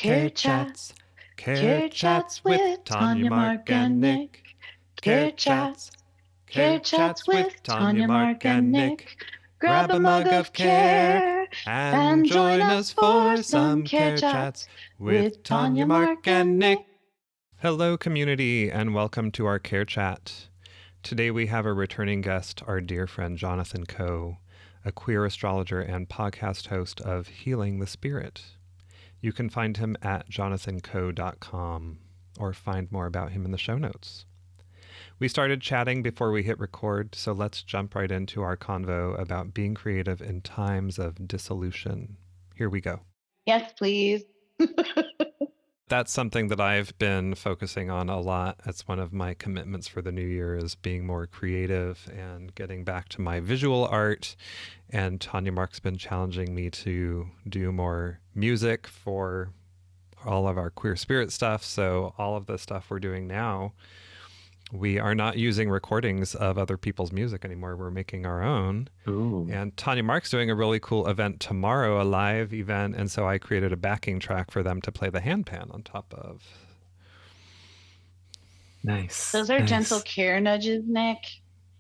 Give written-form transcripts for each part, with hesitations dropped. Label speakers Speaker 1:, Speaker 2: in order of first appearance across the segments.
Speaker 1: Care Chats. Care Chats with TanyaMarck and Nick. Care Chats. Care Chats with TanyaMarck and Nick. Grab a mug of care and join us for some Care Chats with TanyaMarck and Nick. Hello, community, and welcome to our Care Chat. Today we have a returning guest, our dear friend Jonathan Koe, a queer astrologer and podcast host of Healing the Spirit. You can find him at jonathankoe.com or find more about him in the show notes. We started chatting before we hit record, so let's jump right into our convo about being creative in times of dissolution. Here we go.
Speaker 2: Yes, please.
Speaker 1: That's something that I've been focusing on a lot. That's one of my commitments for the new year, is being more creative and getting back to my visual art. And TanyaMarck's been challenging me to do more music for all of our queer spirit stuff. So all of the stuff we're doing now, we are not using recordings of other people's music anymore. We're making our own.
Speaker 3: Ooh.
Speaker 1: And TanyaMarck's doing a really cool event tomorrow, a live event. And so I created a backing track for them to play the handpan on top of.
Speaker 3: Nice.
Speaker 2: Those are gentle care nudges, Nick.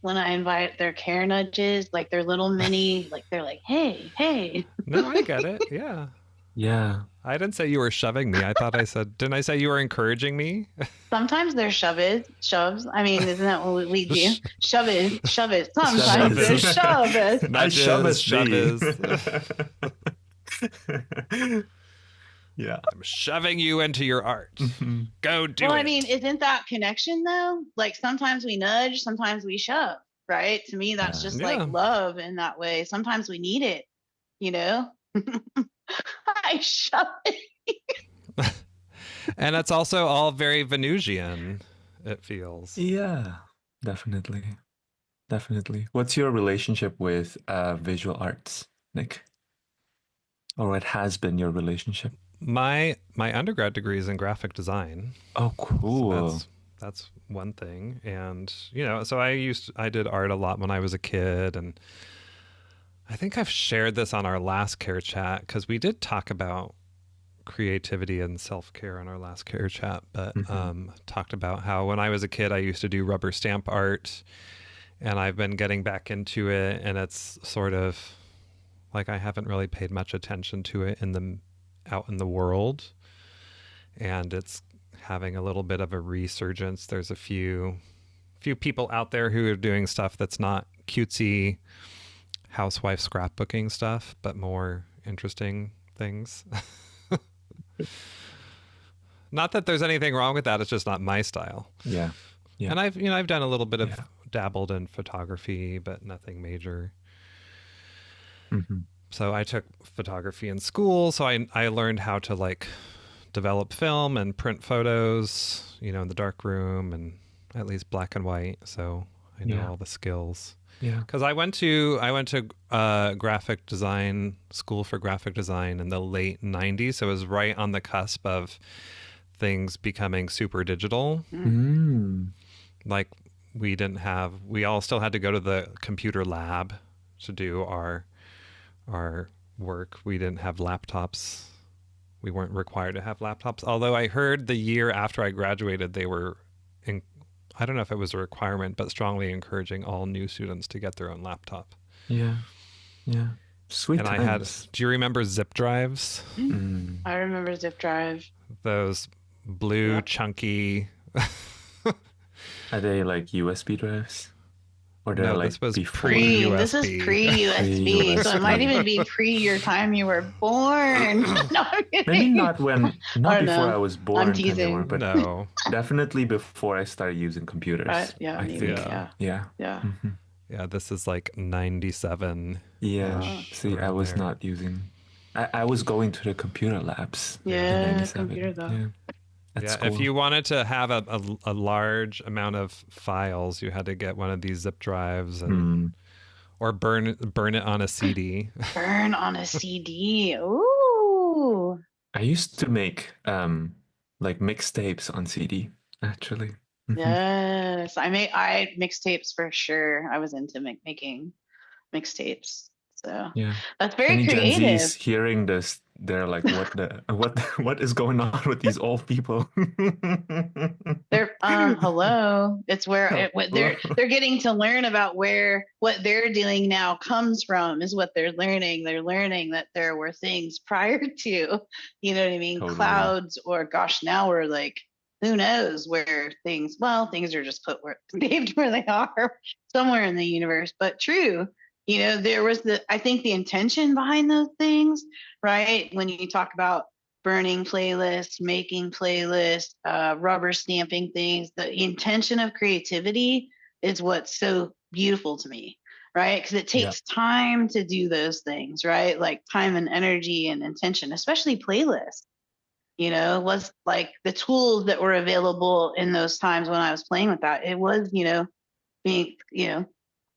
Speaker 2: When I invite their care nudges, like they're little mini, like they're like, hey.
Speaker 1: No, I get it. Yeah.
Speaker 3: Yeah.
Speaker 1: I didn't say you were shoving me. Didn't I say you were encouraging me?
Speaker 2: Sometimes they're shoves. I mean, isn't that what we do? Shove it. Sometimes they're shoves.
Speaker 3: Yeah.
Speaker 1: I'm shoving you into your art.
Speaker 3: Mm-hmm.
Speaker 1: Go do it.
Speaker 2: Well, I mean, isn't that connection though? Like sometimes we nudge, sometimes we shove, right? To me, that's just like love in that way. Sometimes we need it, you know? I shove it.
Speaker 1: And it's also all very Venusian, it feels.
Speaker 3: Yeah, definitely. What's your relationship with visual arts, Nick? Or what has been your relationship?
Speaker 1: My undergrad degree is in graphic design.
Speaker 3: Oh, cool.
Speaker 1: So that's one thing. And, so I did art a lot when I was a kid, and I think I've shared this on our last Care Chat because we did talk about creativity and self-care on our last Care Chat, but talked about how when I was a kid, I used to do rubber stamp art, and I've been getting back into it, and it's sort of like I haven't really paid much attention to it out in the world, and it's having a little bit of a resurgence. There's a few people out there who are doing stuff that's not cutesy housewife scrapbooking stuff, but more interesting things. Not that there's anything wrong with that. It's just not my style.
Speaker 3: Yeah.
Speaker 1: And I've done a little bit of dabbled in photography, but nothing major.
Speaker 3: Mm-hmm.
Speaker 1: So I took photography in school. So I learned how to like develop film and print photos, in the dark room, and at least black and white. So I know all the skills.
Speaker 3: Yeah.
Speaker 1: Because I went to graphic design school for graphic design in the late 90s. So it was right on the cusp of things becoming super digital. Like we all still had to go to the computer lab to do our work. We didn't have laptops. We weren't required to have laptops. Although I heard the year after I graduated, they were I don't know if it was a requirement, but strongly encouraging all new students to get their own laptop.
Speaker 3: Yeah. Sweet. And
Speaker 1: times. Do you remember zip drives?
Speaker 2: I remember zip drive.
Speaker 1: Those blue chunky.
Speaker 3: Are they like USB drives? Or
Speaker 1: no,
Speaker 3: like
Speaker 1: this was
Speaker 3: pre-USB?
Speaker 2: This is pre-USB, so it might even be pre your time you were born. No,
Speaker 3: maybe not before I was born.
Speaker 2: I'm teasing.
Speaker 3: But no, definitely before I started using computers.
Speaker 2: Yeah.
Speaker 3: Mm-hmm.
Speaker 1: Yeah, this is like 97.
Speaker 3: Yeah. See, I was not using. I was going to the computer labs.
Speaker 2: Yeah, computer though.
Speaker 3: Yeah.
Speaker 1: If you wanted to have a large amount of files, you had to get one of these zip drives or burn it on a CD.
Speaker 2: Burn on a CD. Ooh.
Speaker 3: I used to make like mixtapes on CD, actually.
Speaker 2: Yes, I mixtapes for sure. I was into making mixtapes. So
Speaker 3: Yeah.
Speaker 2: that's very
Speaker 3: Any Gen
Speaker 2: creative.
Speaker 3: Zs hearing this, they're like, what is going on with these old people?
Speaker 2: They're hello. It's where they're getting to learn about where what they're doing now comes from is what they're learning. They're learning that there were things prior to, you know what I mean,
Speaker 3: Totally.
Speaker 2: clouds, or gosh, now we're like, who knows where things are just put where saved where they are somewhere in the universe. But true, you know, there was I think the intention behind those things, right? When you talk about burning playlists, making playlists, rubber stamping things. The intention of creativity is what's so beautiful to me, right? Because it
Speaker 3: Yeah.
Speaker 2: takes time to do those things, right? Like time and energy and intention, especially playlists. You know, it was like the tools that were available in those times when I was playing with that. It was, you know, being, you know,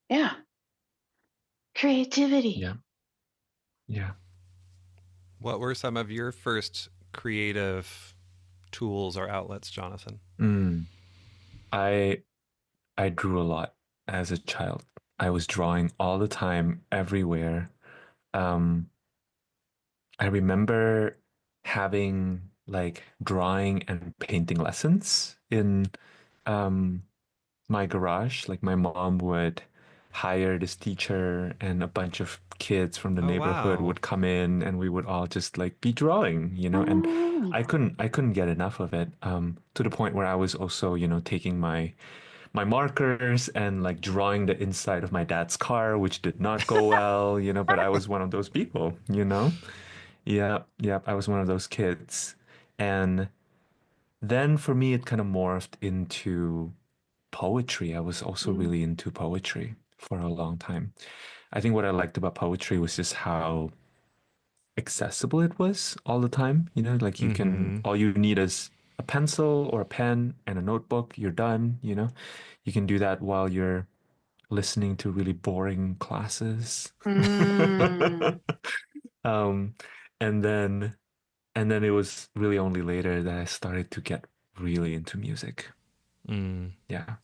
Speaker 2: yeah, creativity.
Speaker 3: Yeah. Yeah.
Speaker 1: What were some of your first creative tools or outlets, Jonathan?
Speaker 3: I I drew a lot as a child. I was drawing all the time, everywhere. Um, I remember having like drawing and painting lessons in um, my garage. Like my mom would hire this teacher, and a bunch of kids from the
Speaker 1: Oh,
Speaker 3: neighborhood
Speaker 1: wow.
Speaker 3: would come in, and we would all just like be drawing, and
Speaker 2: Oh,
Speaker 3: I couldn't get enough of it. To the point where I was also, taking my markers and like drawing the inside of my dad's car, which did not go well, but I was one of those people. Yeah, yeah, I was one of those kids. And then for me, it kind of morphed into poetry. I was also
Speaker 2: mm,
Speaker 3: really into poetry for a long time. I think what I liked about poetry was just how accessible it was all the time. Like
Speaker 1: Mm-hmm.
Speaker 3: all you need is a pencil or a pen and a notebook, you're done. You can do that while you're listening to really boring classes.
Speaker 2: mm,
Speaker 3: Um, and then it was really only later that I started to get really into music.
Speaker 1: Mm.
Speaker 3: Yeah.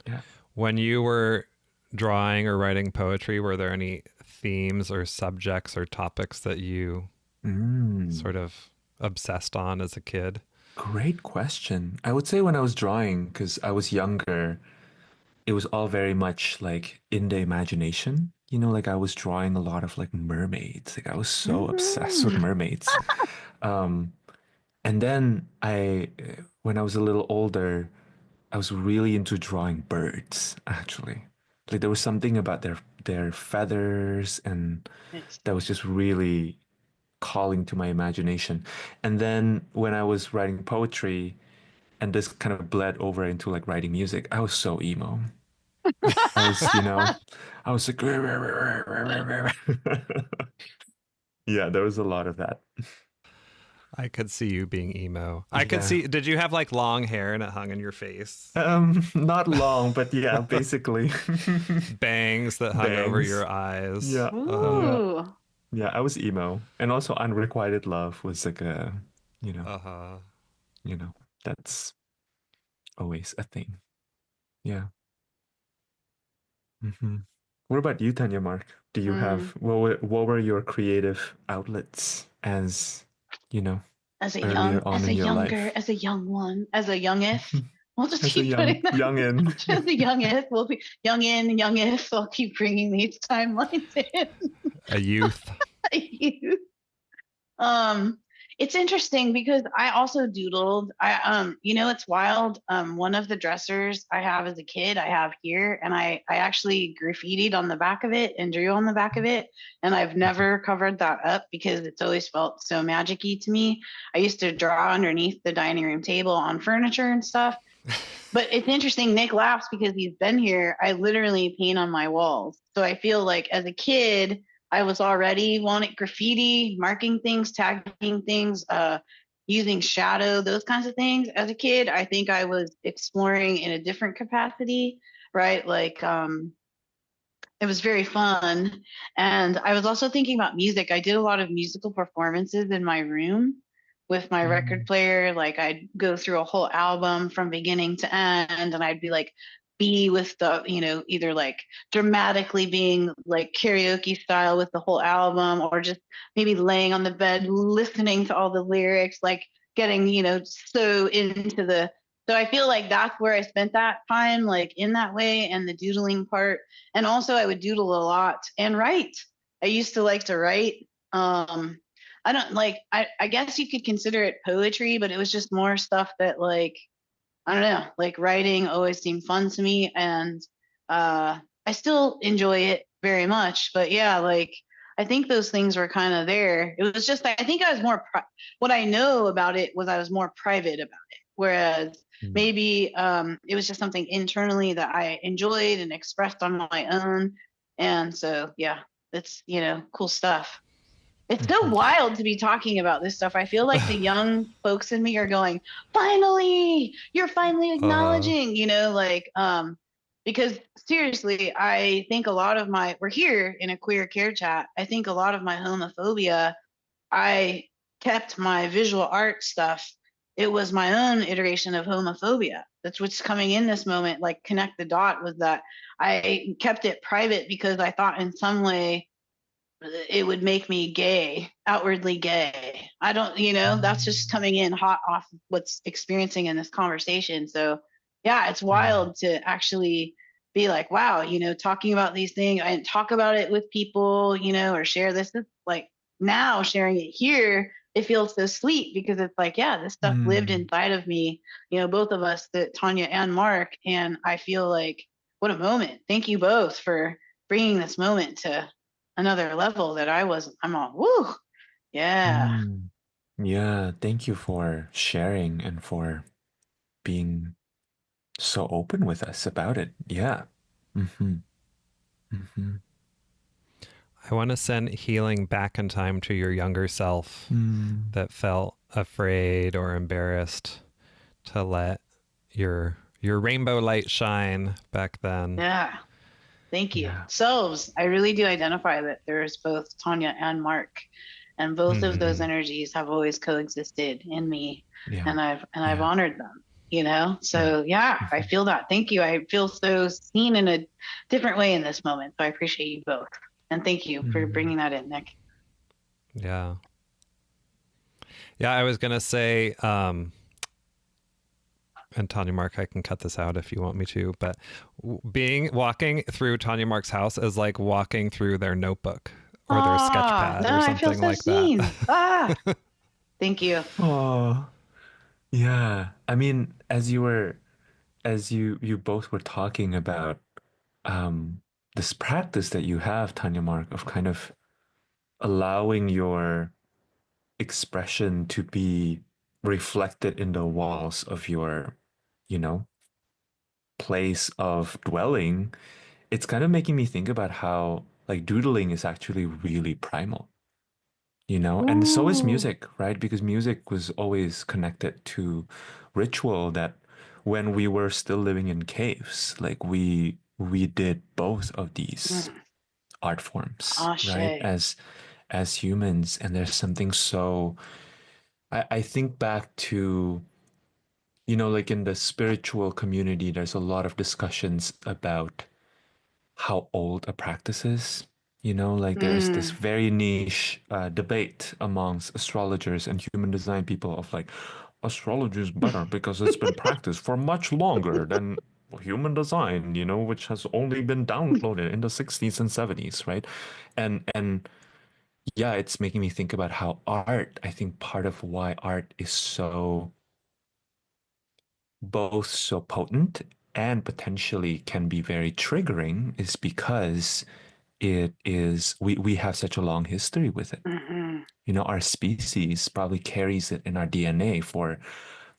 Speaker 3: Yeah.
Speaker 1: When you were drawing or writing poetry, were there any themes or subjects or topics that you
Speaker 3: Mm,
Speaker 1: sort of obsessed on as a kid?
Speaker 3: great question. I would say when I was drawing, because I was younger, it was all very much like in the imagination. Like I was drawing a lot of like mermaids. Like I was so obsessed with
Speaker 2: mm.
Speaker 3: mermaids. Um, and then when I was a little older, I was really into drawing birds, actually. Like there was something about their feathers, and
Speaker 2: It's
Speaker 3: that was just really calling to my imagination. And then when I was writing poetry, and this kind of bled over into like writing music, I was so emo. I was, I was like, yeah, there was a lot of that.
Speaker 1: I could see you being emo. I could
Speaker 3: Yeah.
Speaker 1: see. Did you have like long hair and it hung in your face?
Speaker 3: Not long, but yeah, basically.
Speaker 1: Bangs that hung over
Speaker 3: Bangs.
Speaker 1: your eyes.
Speaker 3: Yeah.
Speaker 1: Uh-huh.
Speaker 3: Yeah.
Speaker 2: ooh.
Speaker 3: Yeah, I was emo. And also unrequited love was like you know,
Speaker 1: Uh-huh.
Speaker 3: you know, that's always a thing. Yeah. What about you, Tanya Mark? Do you have
Speaker 2: Mm.
Speaker 3: what were your creative outlets
Speaker 2: As a
Speaker 3: earlier on in your life?
Speaker 2: as a young one, as a youngeth. We'll just
Speaker 3: As a
Speaker 2: keep putting that.
Speaker 3: youngin.
Speaker 2: As a youngeth, we'll be youngeth. I'll keep bringing these timelines
Speaker 1: A youth.
Speaker 2: in. Um, it's interesting because I also doodled. You know, it's wild. One of the dressers I have as a kid, I have here, and I actually graffitied on the back of it and drew on the back of it, and I've never covered that up because it's always felt so magic-y to me. I used to draw underneath the dining room table on furniture and stuff. But it's interesting. Nick laughs because he's been here. I literally paint on my walls. So I feel like as a kid, I was already wanting graffiti, marking things, tagging things, using shadow, those kinds of things. As a kid, I think I was exploring in a different capacity, right? Like, it was very fun. And I was also thinking about music. I did a lot of musical performances in my room with my record
Speaker 3: Mm.
Speaker 2: player. Like I'd go through a whole album from beginning to end, and I'd be like be with the, either like dramatically being like karaoke style with the whole album, or just maybe laying on the bed listening to all the lyrics, like getting, so into the, so I feel like that's where I spent that time, like in that way, and the doodling part. And also I would doodle a lot and write. I used to like to write. I don't like, I guess you could consider it poetry, but it was just more stuff that, like, I don't know, like writing always seemed fun to me. And I still enjoy it very much. But yeah, like, I think those things were kind of there. It was just, I think I was more, what I know about it was I was more private about it. Whereas maybe it was just something internally that I enjoyed and expressed on my own. And so, yeah, it's, cool stuff. It's so wild to be talking about this stuff. I feel like the young folks in me are going, finally, you're finally acknowledging, because seriously, I think a lot of we're here in a queer care chat. I think a lot of my homophobia, I kept my visual art stuff. It was my own iteration of homophobia. That's what's coming in this moment, like connect the dot, was that I kept it private because I thought in some way it would make me gay, outwardly gay. I don't, that's just coming in hot off what's experiencing in this conversation. So yeah, it's wild to actually be like, wow, talking about these things. I didn't talk about it with people, or share this. It's like now sharing it here, it feels so sweet because it's like, yeah, this stuff lived inside of me, both of us, that Tanya and Mark. And I feel like, what a moment. Thank you both for bringing this moment to another level that I'm all, woo. Yeah.
Speaker 3: Yeah, thank you for sharing and for being so open with us about it. Yeah. Mm-hmm. Mm-hmm.
Speaker 1: I want to send healing back in time to your younger self that felt afraid or embarrassed to let your rainbow light shine back then.
Speaker 2: Yeah. Thank you. Selves. I really do identify that there's both Tanya and Mark, and both of those energies have always coexisted in me.
Speaker 3: Yeah.
Speaker 2: And I've honored them, So yeah, I feel that. Thank you. I feel so seen in a different way in this moment. So I appreciate you both. And thank you for bringing that in, Nick.
Speaker 1: Yeah. Yeah, I was going to say, and TanyaMarck, I can cut this out if you want me to, but walking through TanyaMarck's house is like walking through their notebook or their sketch pad or something like that.
Speaker 2: Thank you.
Speaker 3: Oh, yeah. I mean, as you both were talking about this practice that you have, TanyaMarck, of kind of allowing your expression to be reflected in the walls of your, place of dwelling, it's kind of making me think about how like doodling is actually really primal, and so is music, right? Because music was always connected to ritual that when we were still living in caves, like we did both of these art forms, right? As humans. And there's something so I think back to, like in the spiritual community, there's a lot of discussions about how old a practice is. Like there's this very niche debate amongst astrologers and human design people of like, astrology is better because it's been practiced for much longer than human design, which has only been downloaded in the 60s and 70s, right? And yeah, it's making me think about how art, I think part of why art is so both so potent and potentially can be very triggering is because we have such a long history with it. Our species probably carries it in our DNA for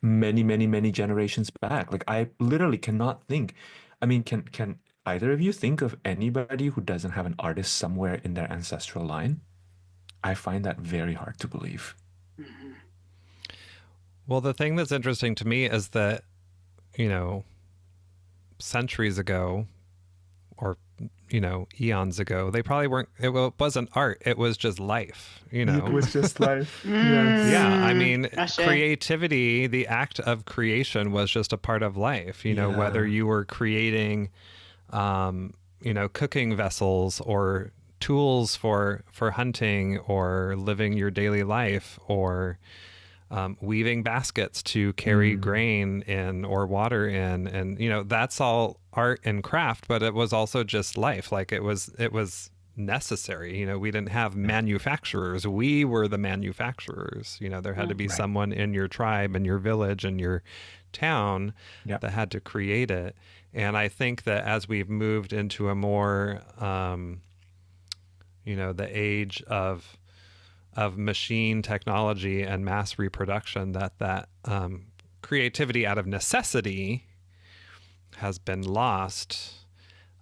Speaker 3: many, many, many generations back. Like I literally cannot think. I mean, can either of you think of anybody who doesn't have an artist somewhere in their ancestral line? I find that very hard to believe.
Speaker 1: Well, the thing that's interesting to me is that, centuries ago, or eons ago, they probably weren't, it wasn't art, it was just life,
Speaker 3: It was just life. Yes.
Speaker 1: Yeah, I mean,
Speaker 2: Ashe.
Speaker 1: creativity, the act of creation was just a part of life, whether you were creating, cooking vessels or tools for hunting or living your daily life, or weaving baskets to carry grain in or water in, and that's all art and craft. But it was also just life. Like it was necessary. We didn't have manufacturers. We were the manufacturers. There had to be someone in your tribe and your village and your town that had to create it. And I think that as we've moved into a more the age of machine technology and mass reproduction, that creativity out of necessity has been lost.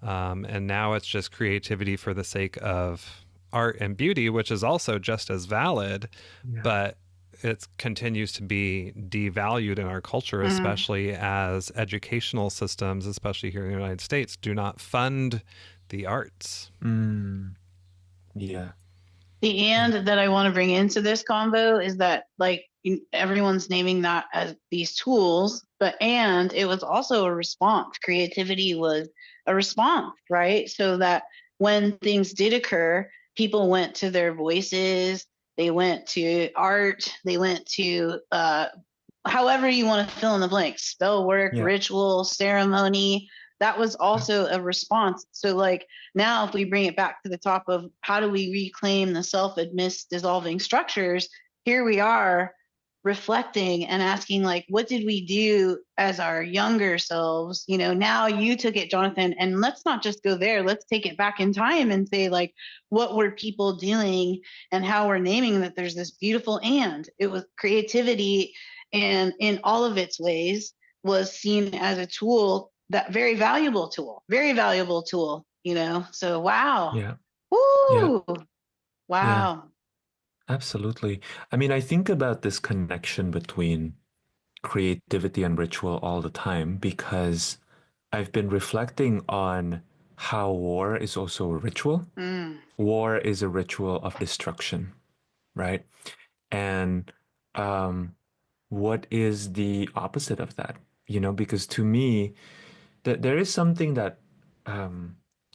Speaker 1: And now it's just creativity for the sake of art and beauty, which is also just as valid, but it continues to be devalued in our culture, especially as educational systems, especially here in the United States, do not fund the arts.
Speaker 3: Yeah.
Speaker 2: The and that I want to bring into this convo is that like everyone's naming that as these tools, and it was also a response. Creativity was a response, right? So that when things did occur, people went to their voices, they went to art, they went to however you want to fill in the blanks, spell work, ritual, ceremony. That was also a response. So like now if we bring it back to the top of how do we reclaim the self amidst dissolving structures, here we are reflecting and asking like, what did we do as our younger selves? Now you took it, Jonathan, and let's not just go there. Let's take it back in time and say like, what were people doing and how we're naming that there's this beautiful, and it was creativity, and in all of its ways was seen as a tool, that very valuable tool, so wow. Woo! Wow.
Speaker 3: Absolutely. I mean, I think about this connection between creativity and ritual all the time because I've been reflecting on how war is also a ritual. War is a ritual of destruction, right? And what is the opposite of that? Because to me, there is something that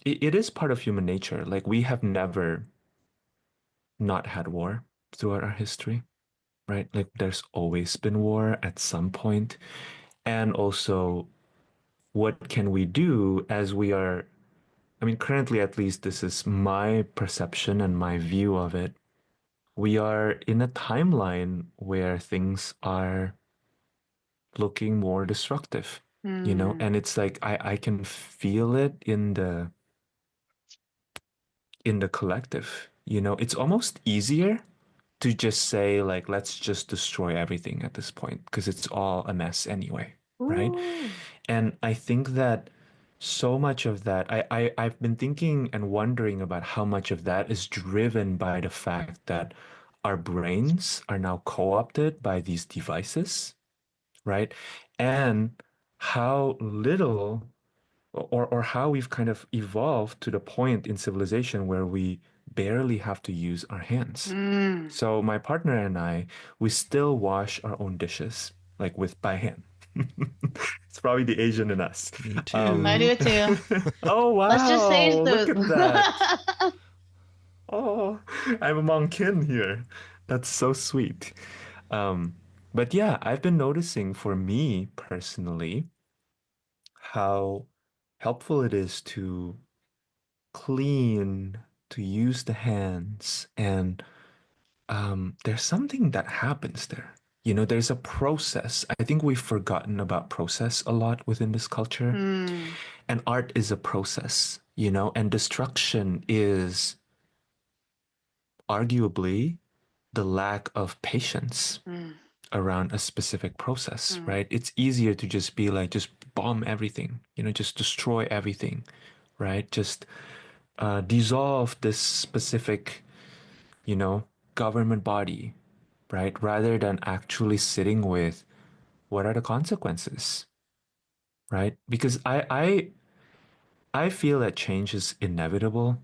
Speaker 3: it is part of human nature. Like we have never not had war throughout our history, right? Like there's always been war at some point. And also, what can we do as we are? I mean, currently, at least, this is my perception and my view of it. We are in a timeline where things are looking more destructive, and it's like I can feel it in the collective. It's almost easier to just say like let's just destroy everything at this point because it's all a mess anyway, right? And I think that so much of that I've been thinking and wondering about how much of that is driven by the fact that our brains are now co-opted by these devices, right? And how little or how we've kind of evolved to the point in civilization where we barely have to use our hands. So my partner and I, we still wash our own dishes, like by hand. It's probably the Asian in us.
Speaker 1: Me too.
Speaker 2: I do it too.
Speaker 3: Oh, wow.
Speaker 2: Let's just say
Speaker 3: look at that. Oh, I'm among kin here. That's so sweet. But yeah, I've been noticing for me personally how helpful it is to clean, to use the hands, and there's something that happens there. There's a process. I think we've forgotten about process a lot within this culture. And art is a process, and destruction is arguably the lack of patience around a specific process, right? It's easier to just be like, just bomb everything, just destroy everything, right? Just dissolve this specific, government body, right? Rather than actually sitting with what are the consequences, right? Because I feel that change is inevitable,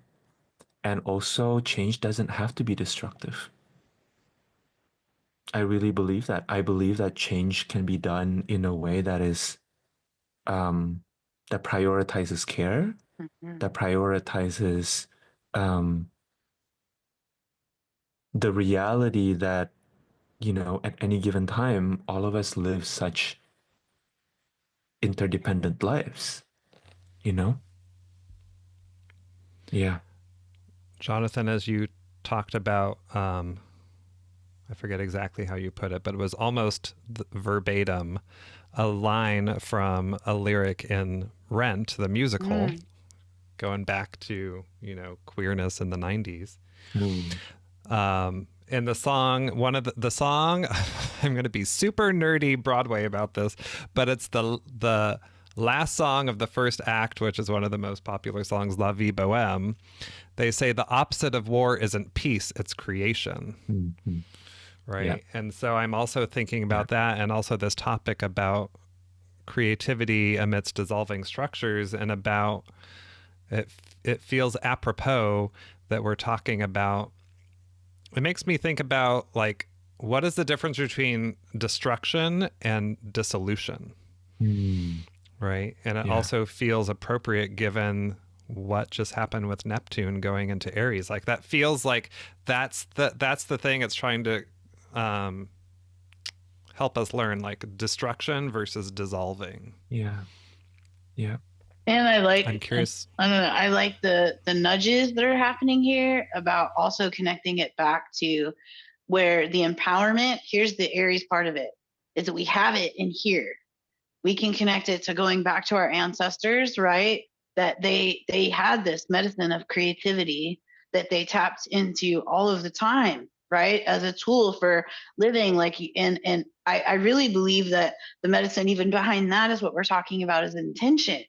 Speaker 3: and also change doesn't have to be destructive. I really believe that. I believe that change can be done in a way that is um, that prioritizes care,
Speaker 2: Mm-hmm.
Speaker 3: that prioritizes um, the reality that, at any given time, all of us live such interdependent lives, you know? Yeah.
Speaker 1: Jonathan, as you talked about, I forget exactly how you put it, but it was almost verbatim a line from a lyric in Rent, the musical,
Speaker 2: Mm.
Speaker 1: going back to, queerness in the 90s.
Speaker 3: Mm.
Speaker 1: In the song, one of the song, I'm going to be super nerdy Broadway about this, but it's the last song of the first act, which is one of the most popular songs, La Vie Boheme. They say the opposite of war isn't peace, it's creation.
Speaker 3: Mm-hmm. Yeah.
Speaker 1: Right. And so I'm also thinking
Speaker 3: Yeah.
Speaker 1: about that, and also this topic about creativity amidst dissolving structures, and about it feels apropos that we're talking about. It makes me think about, like, what is the difference between destruction and dissolution?
Speaker 3: Mm.
Speaker 1: Right. And it
Speaker 3: Yeah.
Speaker 1: also feels appropriate given what just happened with Neptune going into Aries. Like, that feels like that's the thing it's trying to um, help us learn, like destruction versus dissolving.
Speaker 3: Yeah. Yeah.
Speaker 2: And
Speaker 1: I'm curious.
Speaker 2: I don't know, I like the nudges that are happening here about also connecting it back to where the empowerment, here's the Aries part of it, is that we have it in here. We can connect it to going back to our ancestors, right? That they had this medicine of creativity that they tapped into all of the time, right? As a tool for living. Like, and I really believe that the medicine even behind that is what we're talking about, is intention,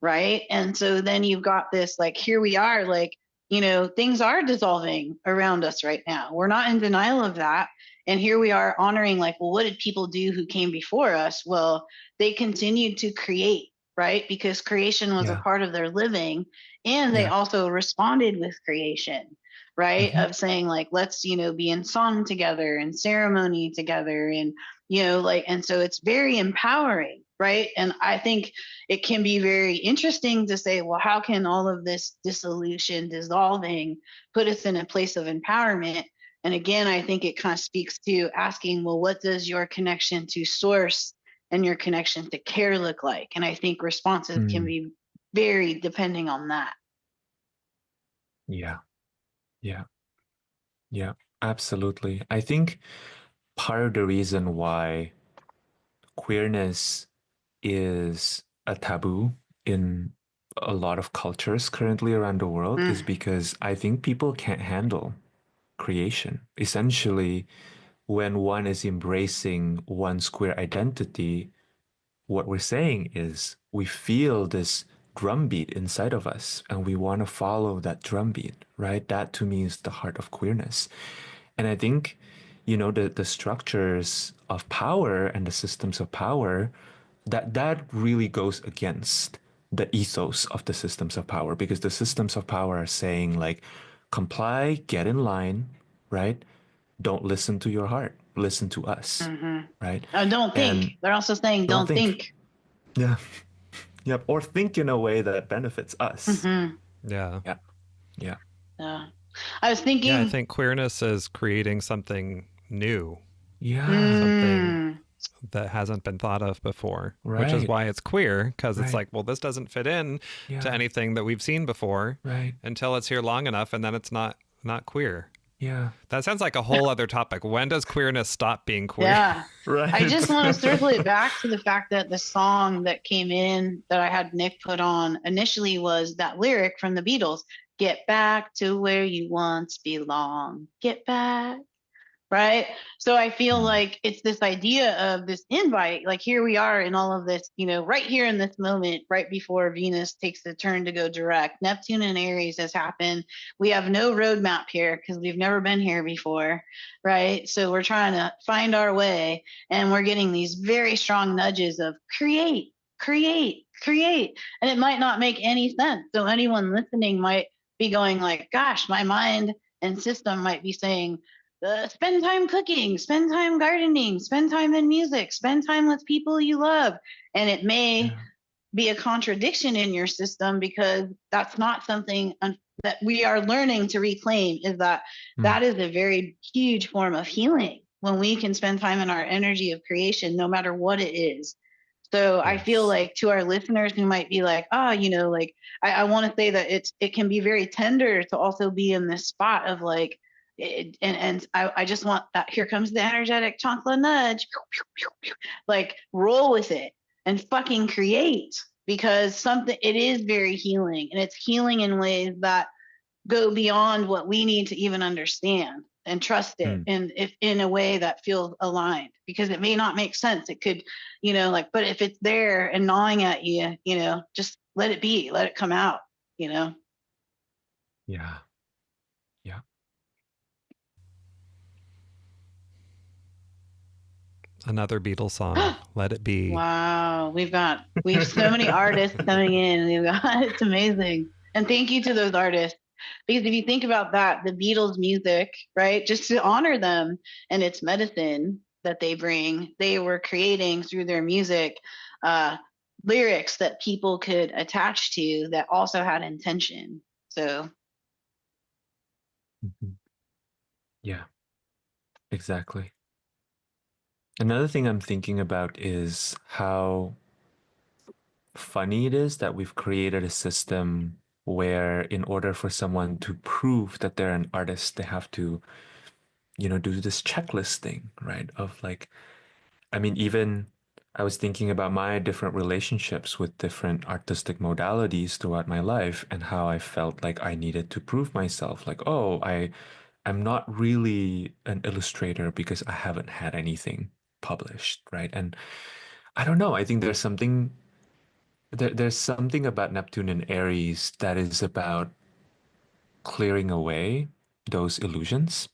Speaker 2: right? And so then you've got this, like, here we are, like, things are dissolving around us right now. We're not in denial of that. And here we are honoring, like, well, what did people do who came before us? Well, they continued to create, right? Because creation was a
Speaker 3: Yeah.
Speaker 2: part of their living. And they
Speaker 3: Yeah.
Speaker 2: also responded with creation, right?
Speaker 3: Mm-hmm.
Speaker 2: Of saying, like, let's, be in song together and ceremony together. And, like, and so it's very empowering, right? And I think it can be very interesting to say, well, how can all of this dissolution, dissolving, put us in a place of empowerment? And again, I think it kind of speaks to asking, well, what does your connection to source and your connection to care look like? And I think responses can
Speaker 3: Mm.
Speaker 2: be varied depending on that.
Speaker 3: Yeah. Yeah. Yeah. Absolutely. I think part of the reason why queerness is a taboo in a lot of cultures currently around the world is
Speaker 2: Mm,
Speaker 3: because I think people can't handle creation. Essentially, when one is embracing one's queer identity, what we're saying is we feel this drumbeat inside of us and we want to follow that drumbeat, right? That to me is the heart of queerness. And I think, the structures of power and the systems of power, that really goes against the ethos of the systems of power, because the systems of power are saying, like, comply, get in line, right? Don't listen to your heart, listen to us,
Speaker 2: hmm
Speaker 3: right?
Speaker 2: don't think.
Speaker 3: And
Speaker 2: They're also saying
Speaker 3: don't
Speaker 2: don't
Speaker 3: think.
Speaker 2: think.
Speaker 3: Yeah. Yep. Or think in a way that benefits us.
Speaker 2: hmm
Speaker 1: Yeah.
Speaker 3: Yeah. Yeah.
Speaker 2: Yeah. I was
Speaker 1: Yeah. I
Speaker 2: thinking,
Speaker 1: think queerness is creating something new,
Speaker 3: Yeah.
Speaker 1: something
Speaker 2: mm,
Speaker 1: that hasn't been thought of before, which is
Speaker 3: Right.
Speaker 1: why it's queer, because it's
Speaker 3: Right.
Speaker 1: like, well, this doesn't fit in to
Speaker 3: Yeah.
Speaker 1: anything that we've seen before
Speaker 3: Right.
Speaker 1: until it's here long enough, and then it's not queer.
Speaker 3: Yeah.
Speaker 1: That sounds like a whole other topic. When does queerness stop being queer?
Speaker 2: yeah. I
Speaker 3: Right.
Speaker 2: just want to circle it back to the fact that the song that came in that I had Nick put on initially was that lyric from the Beatles, get back to where you once belong. Get back. Right. So I feel
Speaker 3: Mm.
Speaker 2: like it's this idea of this invite, like here we are in all of this, right here in this moment, right before Venus takes the turn to go direct. Neptune and Aries has happened. We have no roadmap here because we've never been here before. Right. So we're trying to find our way, and we're getting these very strong nudges of create, create. And it might not make any sense. So anyone listening might be going like, gosh, my mind and system might be saying, spend time cooking, spend time gardening, spend time in music, spend time with people you love. And it may be a contradiction in your system, because that's not something that we are learning to reclaim, is that is a very huge form of healing when we can spend time in our energy of creation, no matter what it is. So I feel like, to our listeners who might be like, like, I want to say that it can be very tender to also be in this spot of like, and I just want that. Here comes the energetic chancla nudge, like roll with it and fucking create, because it is very healing, and it's healing in ways that go beyond what we need to even understand, and trust it, and if in a way that feels aligned, because it may not make sense. It could, but if it's there and gnawing at you, just let it be, let it come out,
Speaker 3: Yeah.
Speaker 1: Another Beatles song, Let It Be.
Speaker 2: Wow. We have so many artists coming in. It's amazing. And thank you to those artists. Because if you think about that, the Beatles music, right, just to honor them and its medicine that they bring, they were creating through their music lyrics that people could attach to that also had intention. So.
Speaker 3: Yeah, exactly. Another thing I'm thinking about is how funny it is that we've created a system where, in order for someone to prove that they're an artist, they have to, do this checklist thing, right? Of like, I mean, even I was thinking about my different relationships with different artistic modalities throughout my life, and how I felt like I needed to prove myself. Like, oh, I'm not really an illustrator because I haven't had anything published, right? And I don't know. I think there's something about Neptune and Aries that is about clearing away those illusions,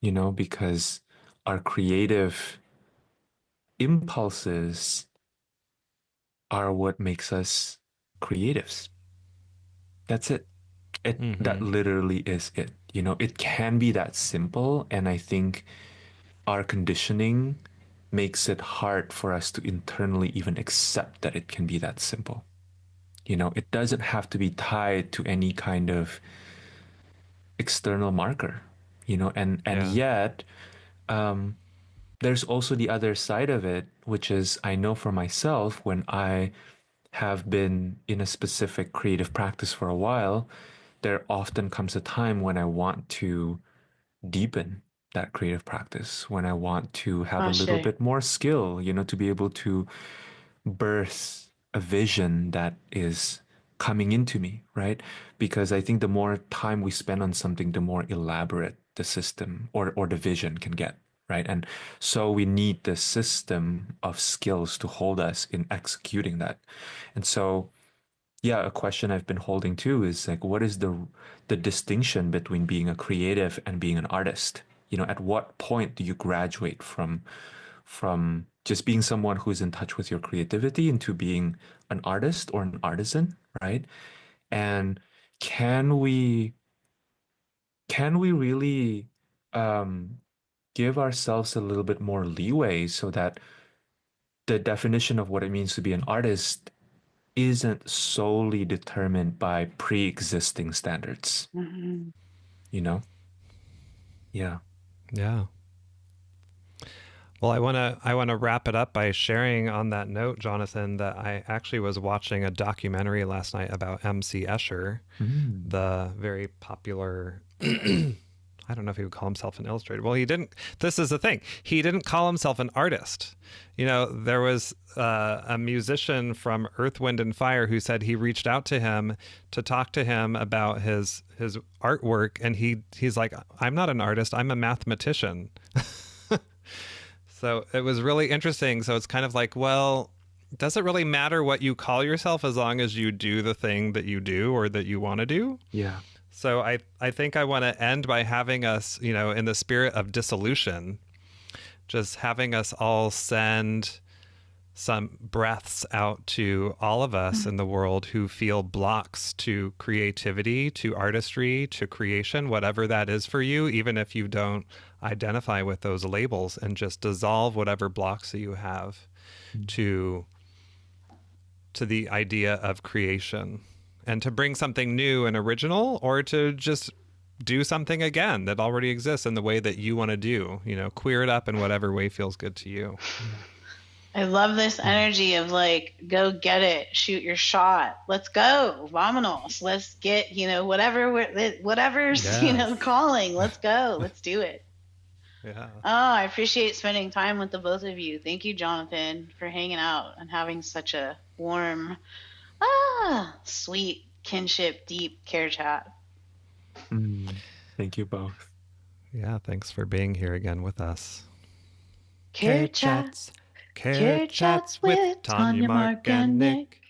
Speaker 3: because our creative impulses are what makes us creatives. That's it. That literally is it. It can be that simple. And I think our conditioning makes it hard for us to internally even accept that it can be that simple. It doesn't have to be tied to any kind of external marker, and yet there's also the other side of it, which is, I know for myself, when I have been in a specific creative practice for a while, there often comes a time when I want to deepen that creative practice, when I want to have a little bit more skill, to be able to birth a vision that is coming into me, right? Because I think the more time we spend on something, the more elaborate the system or the vision can get, right? And so we need the system of skills to hold us in executing that. And so, yeah, a question I've been holding too is like, what is the distinction between being a creative and being an artist? At what point do you graduate from just being someone who's in touch with your creativity into being an artist or an artisan, right? And can we really give ourselves a little bit more leeway so that the definition of what it means to be an artist isn't solely determined by pre-existing standards? Yeah.
Speaker 1: Yeah. Well, I want to wrap it up by sharing on that note, Jonathan, that I actually was watching a documentary last night about M.C. Escher, the very popular I don't know if he would call himself an illustrator. Well, he didn't. This is the thing. He didn't call himself an artist. There was a musician from Earth, Wind, and Fire who said he reached out to him to talk to him about his artwork. And he's like, I'm not an artist. I'm a mathematician. So it was really interesting. So it's kind of like, well, does it really matter what you call yourself as long as you do the thing that you do or that you want to do?
Speaker 3: Yeah.
Speaker 1: So I think I want to end by having us, in the spirit of dissolution, just having us all send some breaths out to all of us in the world who feel blocks to creativity, to artistry, to creation, whatever that is for you, even if you don't identify with those labels, and just dissolve whatever blocks that you have to the idea of creation, and to bring something new and original, or to just do something again that already exists in the way that you want to do, queer it up in whatever way feels good to you.
Speaker 2: I love this energy of like, go get it, shoot your shot. Let's go, vamonos. Let's get, whatever's,
Speaker 1: Yes.
Speaker 2: calling. Let's go. Let's do it.
Speaker 1: Yeah.
Speaker 2: Oh, I appreciate spending time with the both of you. Thank you, Jonathan, for hanging out and having such a warm, sweet kinship, deep care chat.
Speaker 3: Thank you both.
Speaker 1: Yeah, thanks for being here again with us.
Speaker 2: Care chats with TanyaMarck and Nick.